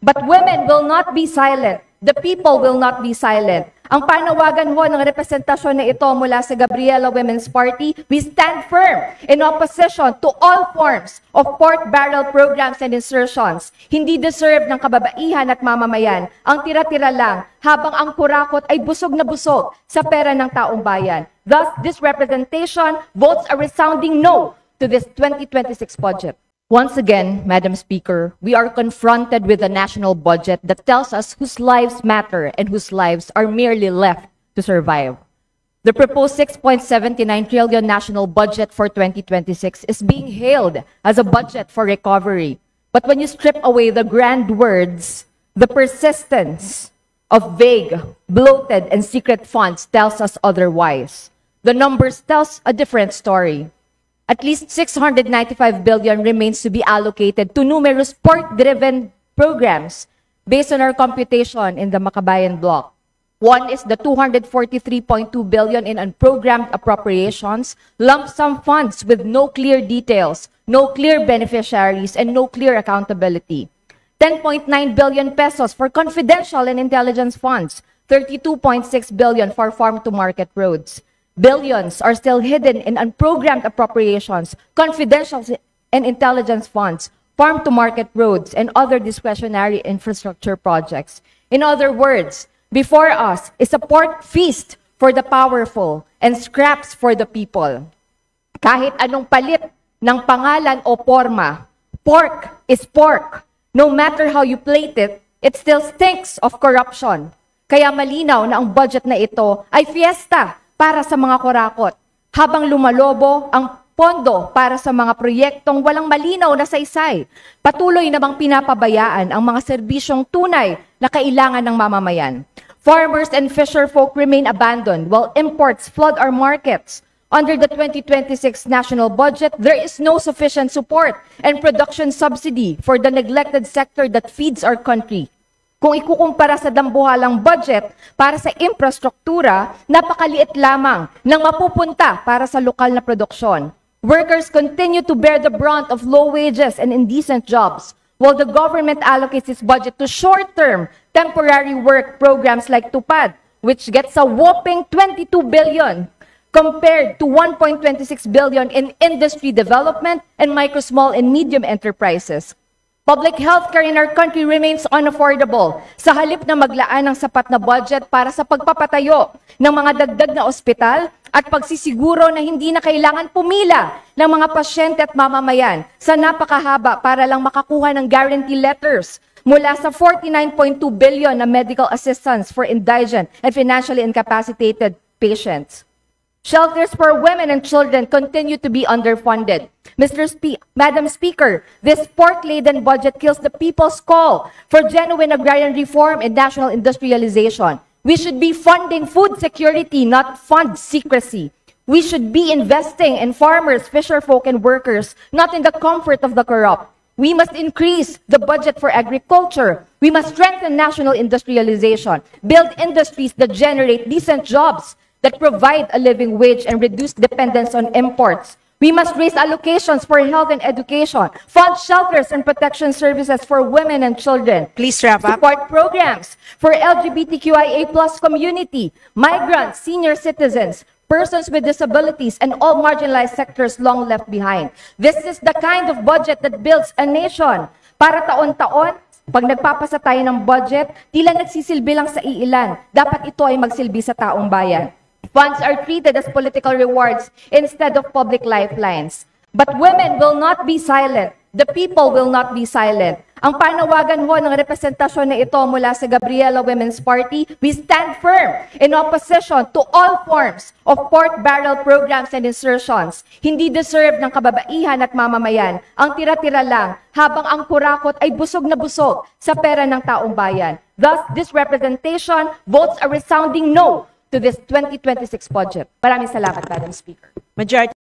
But women will not be silent. The people will not be silent. Ang panawagan ho ng representasyon na ito mula sa Gabriela Women's Party, we stand firm in opposition to all forms of pork barrel programs and insertions. Hindi deserve ng kababaihan at mamamayan ang tira-tira lang habang ang kurakot ay busog na busog sa pera ng taong bayan. Thus, this representation votes a resounding no to this 2026 budget. Once again, Madam Speaker, we are confronted with a national budget that tells us whose lives matter and whose lives are merely left to survive. The proposed 6.79 trillion national budget for 2026 is being hailed as a budget for recovery. But when you strip away the grand words, the persistence of vague, bloated, and secret funds tells us otherwise. The numbers tells a different story. At least 695 billion remains to be allocated to numerous pork-driven programs based on our computation in the Makabayan block. One is the 243.2 billion in unprogrammed appropriations, lump sum funds with no clear details, no clear beneficiaries, and no clear accountability. 10.9 billion pesos for confidential and intelligence funds, 32.6 billion for farm-to-market roads. Billions are still hidden in unprogrammed appropriations, confidential and intelligence funds, farm-to-market roads, and other discretionary infrastructure projects. In other words, before us is a pork feast for the powerful and scraps for the people. Kahit anong palit ng pangalan o forma, pork is pork. No matter how you plate it, it still stinks of corruption. Kaya malinaw na ang budget na ito ay fiesta para sa mga kurakot, habang lumalobo ang pondo para sa mga proyektong walang malinaw na saysay. Patuloy namang pinapabayaan ang mga serbisyong tunay na kailangan ng mamamayan. Farmers and fisherfolk remain abandoned while imports flood our markets. Under the 2026 national budget, there is no sufficient support and production subsidy for the neglected sector that feeds our country. Kung ikukumpara sa dambuhalang budget para sa infrastruktura, napakaliit lamang ng mapupunta para sa lokal na produksyon. Workers continue to bear the brunt of low wages and indecent jobs, while the government allocates its budget to short-term, temporary work programs like TUPAD, which gets a whopping 22 billion compared to 1.26 billion in industry development and micro, small, and medium enterprises. Public healthcare in our country remains unaffordable sa halip na maglaan ng sapat na budget para sa pagpapatayo ng mga dagdag na ospital at pagsisiguro na hindi na kailangan pumila ng mga pasyente at mamamayan sa napakahaba para lang makakuha ng guarantee letters mula sa 49.2 billion na medical assistance for indigent and financially incapacitated patients. Shelters for women and children continue to be underfunded. Madam Speaker, this pork-laden budget kills the people's call for genuine agrarian reform and national industrialization. We should be funding food security, not fund secrecy. We should be investing in farmers, fisherfolk, and workers, not in the comfort of the corrupt. We must increase the budget for agriculture. We must strengthen national industrialization, build industries that generate decent jobs, that provide a living wage and reduce dependence on imports. We must raise allocations for health and education, fund shelters and protection services for women and children. Please wrap up. Support programs for LGBTQIA+ community, migrants, senior citizens, persons with disabilities, and all marginalized sectors long left behind. This is the kind of budget that builds a nation. Para taon-taon, pag nagpapasa tayo ng budget, tila nagsisilbi lang sa iilan. Dapat ito ay magsilbi sa taong bayan. Funds are treated as political rewards instead of public lifelines. But women will not be silent. The people will not be silent. Ang panawagan ho ng representasyon na ito mula sa Gabriela Women's Party, we stand firm in opposition to all forms of pork barrel programs and insertions. Hindi deserve ng kababaihan at mamamayan ang tira-tira lang habang ang kurakot ay busog na busog sa pera ng taong bayan. Thus, this representation votes a resounding no to this 2026 budget. Maraming salamat, Madam Speaker. Majority